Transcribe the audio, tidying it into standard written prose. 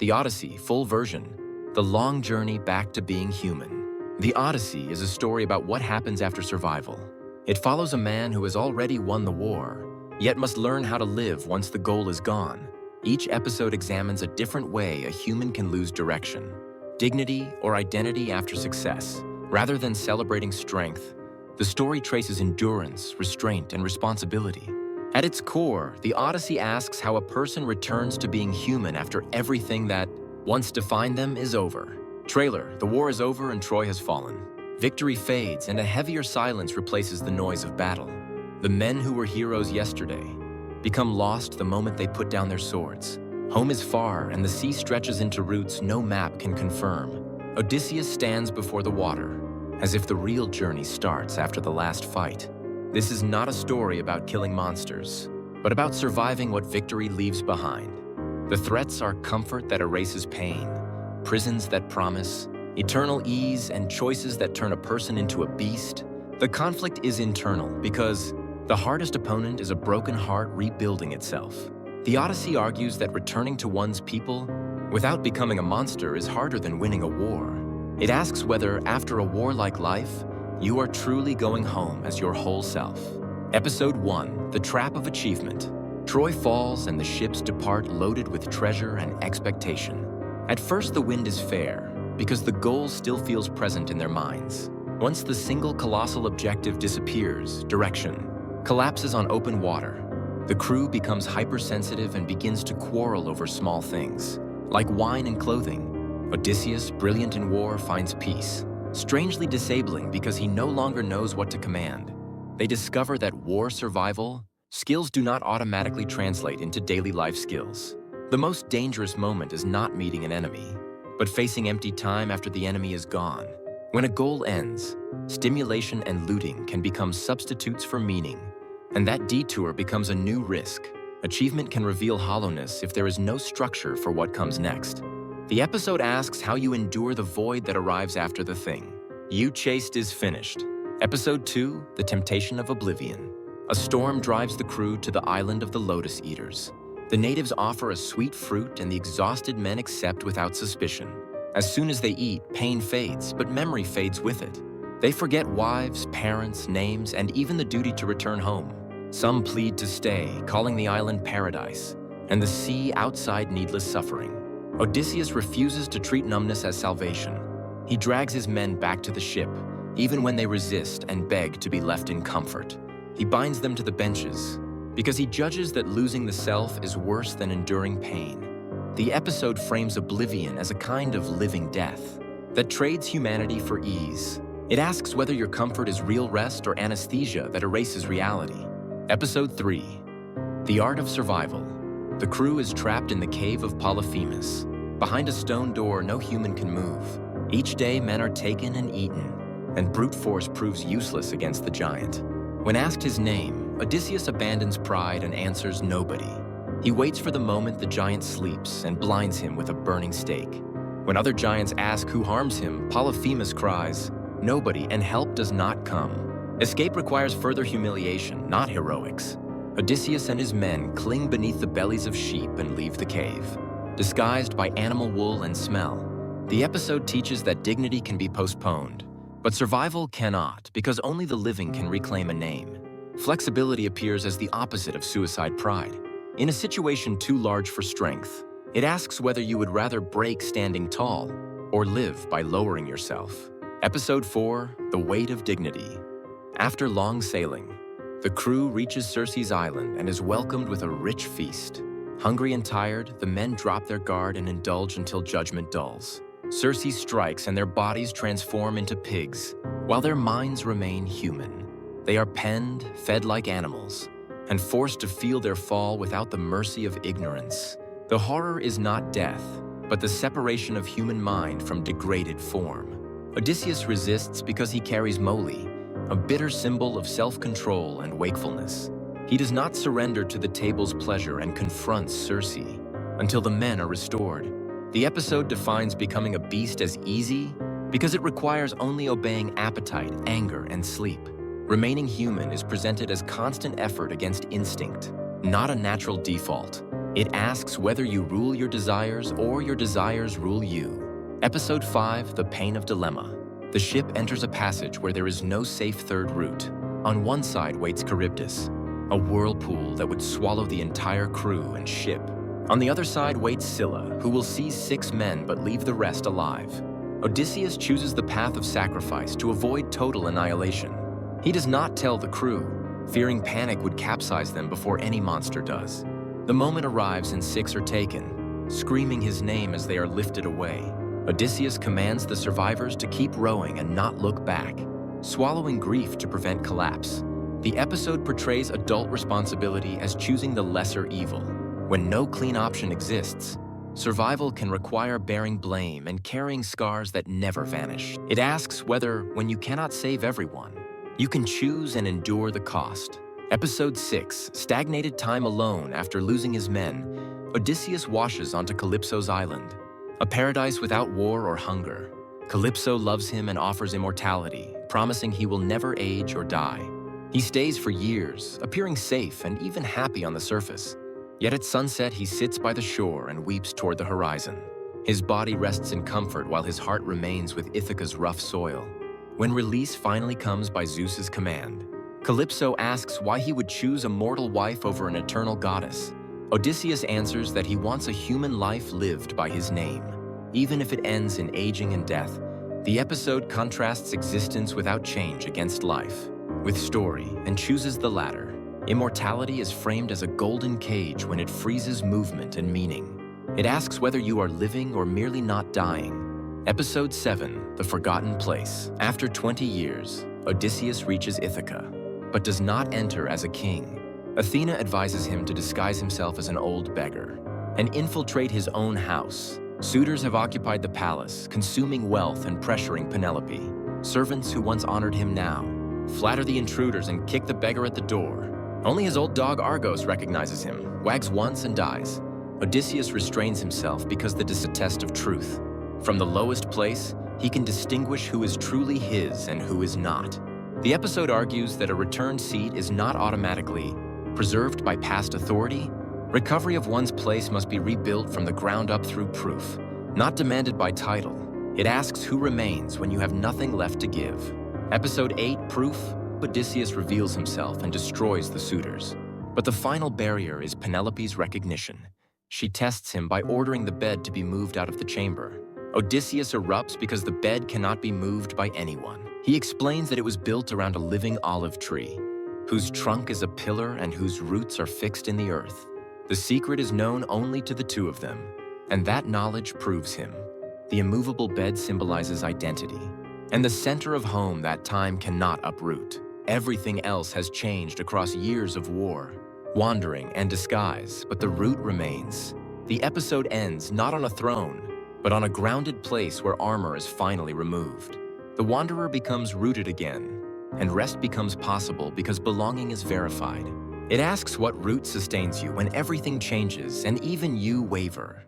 The Odyssey, full version. The long journey back to being human. The Odyssey is a story about what happens after survival. It follows a man who has already won the war, yet must learn how to live once the goal is gone. Each episode examines a different way a human can lose direction, dignity, or identity after success. Rather than celebrating strength, the story traces endurance, restraint, and responsibility. At its core, the Odyssey asks how a person returns to being human after everything that once defined them is over. Trailer: the war is over and Troy has fallen. Victory fades and a heavier silence replaces the noise of battle. The men who were heroes yesterday become lost the moment they put down their swords. Home is far and the sea stretches into roots no map can confirm. Odysseus stands before the water, as if the real journey starts after the last fight. This is not a story about killing monsters, but about surviving what victory leaves behind. The threats are comfort that erases pain, prisons that promise eternal ease, and choices that turn a person into a beast. The conflict is internal because the hardest opponent is a broken heart rebuilding itself. The Odyssey argues that returning to one's people without becoming a monster is harder than winning a war. It asks whether, after a warlike life, you are truly going home as your whole self. Episode 1, The Trap of Achievement. Troy falls and the ships depart loaded with treasure and expectation. At first the wind is fair, because the goal still feels present in their minds. Once the single colossal objective disappears, direction collapses on open water. The crew becomes hypersensitive and begins to quarrel over small things, like wine and clothing. Odysseus, brilliant in war, finds peace, strangely disabling because he no longer knows what to command. They discover that war survival skills do not automatically translate into daily life skills. The most dangerous moment is not meeting an enemy, but facing empty time after the enemy is gone. When a goal ends, stimulation and looting can become substitutes for meaning, and that detour becomes a new risk. Achievement can reveal hollowness if there is no structure for what comes next. The episode asks how you endure the void that arrives after the thing you chased is finished. Episode 2, The Temptation of Oblivion. A storm drives the crew to the island of the Lotus Eaters. The natives offer a sweet fruit and the exhausted men accept without suspicion. As soon as they eat, pain fades, but memory fades with it. They forget wives, parents, names, and even the duty to return home. Some plead to stay, calling the island paradise, and the sea outside needless suffering. Odysseus refuses to treat numbness as salvation. He drags his men back to the ship, even when they resist and beg to be left in comfort. He binds them to the benches, because he judges that losing the self is worse than enduring pain. The episode frames oblivion as a kind of living death that trades humanity for ease. It asks whether your comfort is real rest or anesthesia that erases reality. Episode 3, The Art of Survival. The crew is trapped in the cave of Polyphemus. Behind a stone door, no human can move. Each day, men are taken and eaten, and brute force proves useless against the giant. When asked his name, Odysseus abandons pride and answers nobody. He waits for the moment the giant sleeps and blinds him with a burning stake. When other giants ask who harms him, Polyphemus cries, "Nobody," and help does not come. Escape requires further humiliation, not heroics. Odysseus and his men cling beneath the bellies of sheep and leave the cave, disguised by animal wool and smell. The episode teaches that dignity can be postponed, but survival cannot, because only the living can reclaim a name. Flexibility appears as the opposite of suicide pride. In a situation too large for strength, it asks whether you would rather break standing tall or live by lowering yourself. Episode 4, The Weight of Dignity. After long sailing, the crew reaches Circe's island and is welcomed with a rich feast. Hungry and tired, the men drop their guard and indulge until judgment dulls. Circe strikes and their bodies transform into pigs, while their minds remain human. They are penned, fed like animals, and forced to feel their fall without the mercy of ignorance. The horror is not death, but the separation of human mind from degraded form. Odysseus resists because he carries Moly, a bitter symbol of self-control and wakefulness. He does not surrender to the table's pleasure and confronts Circe until the men are restored. The episode defines becoming a beast as easy because it requires only obeying appetite, anger, and sleep. Remaining human is presented as constant effort against instinct, not a natural default. It asks whether you rule your desires or your desires rule you. Episode 5, The Pain of Dilemma. The ship enters a passage where there is no safe third route. On one side waits Charybdis, a whirlpool that would swallow the entire crew and ship. On the other side waits Scylla, who will seize 6 men but leave the rest alive. Odysseus chooses the path of sacrifice to avoid total annihilation. He does not tell the crew, fearing panic would capsize them before any monster does. The moment arrives and 6 are taken, screaming his name as they are lifted away. Odysseus commands the survivors to keep rowing and not look back, swallowing grief to prevent collapse. The episode portrays adult responsibility as choosing the lesser evil. When no clean option exists, survival can require bearing blame and carrying scars that never vanish. It asks whether, when you cannot save everyone, you can choose and endure the cost. Episode 6, Stagnated Time Alone After Losing His Men, Odysseus washes onto Calypso's island, a paradise without war or hunger. Calypso loves him and offers immortality, promising he will never age or die. He stays for years, appearing safe and even happy on the surface. Yet at sunset, he sits by the shore and weeps toward the horizon. His body rests in comfort while his heart remains with Ithaca's rough soil. When release finally comes by Zeus's command, Calypso asks why he would choose a mortal wife over an eternal goddess. Odysseus answers that he wants a human life lived by his name, even if it ends in aging and death. The episode contrasts existence without change against life, with story, and chooses the latter. Immortality is framed as a golden cage when it freezes movement and meaning. It asks whether you are living or merely not dying. Episode 7, The Forgotten Place. After 20 years, Odysseus reaches Ithaca, but does not enter as a king. Athena advises him to disguise himself as an old beggar and infiltrate his own house. Suitors have occupied the palace, consuming wealth and pressuring Penelope. Servants who once honored him now flatter the intruders and kick the beggar at the door. Only his old dog Argos recognizes him, wags once and dies. Odysseus restrains himself because this is a test of truth. From the lowest place, he can distinguish who is truly his and who is not. The episode argues that a returned seat is not automatically preserved by past authority. Recovery of one's place must be rebuilt from the ground up through proof, not demanded by title. It asks who remains when you have nothing left to give. Episode 8, Proof. Odysseus reveals himself and destroys the suitors. But the final barrier is Penelope's recognition. She tests him by ordering the bed to be moved out of the chamber. Odysseus erupts because the bed cannot be moved by anyone. He explains that it was built around a living olive tree, whose trunk is a pillar and whose roots are fixed in the earth. The secret is known only to the two of them, and that knowledge proves him. The immovable bed symbolizes identity, and the center of home that time cannot uproot. Everything else has changed across years of war, wandering, and disguise, but the root remains. The episode ends not on a throne, but on a grounded place where armor is finally removed. The wanderer becomes rooted again, and rest becomes possible because belonging is verified. It asks what root sustains you when everything changes and even you waver.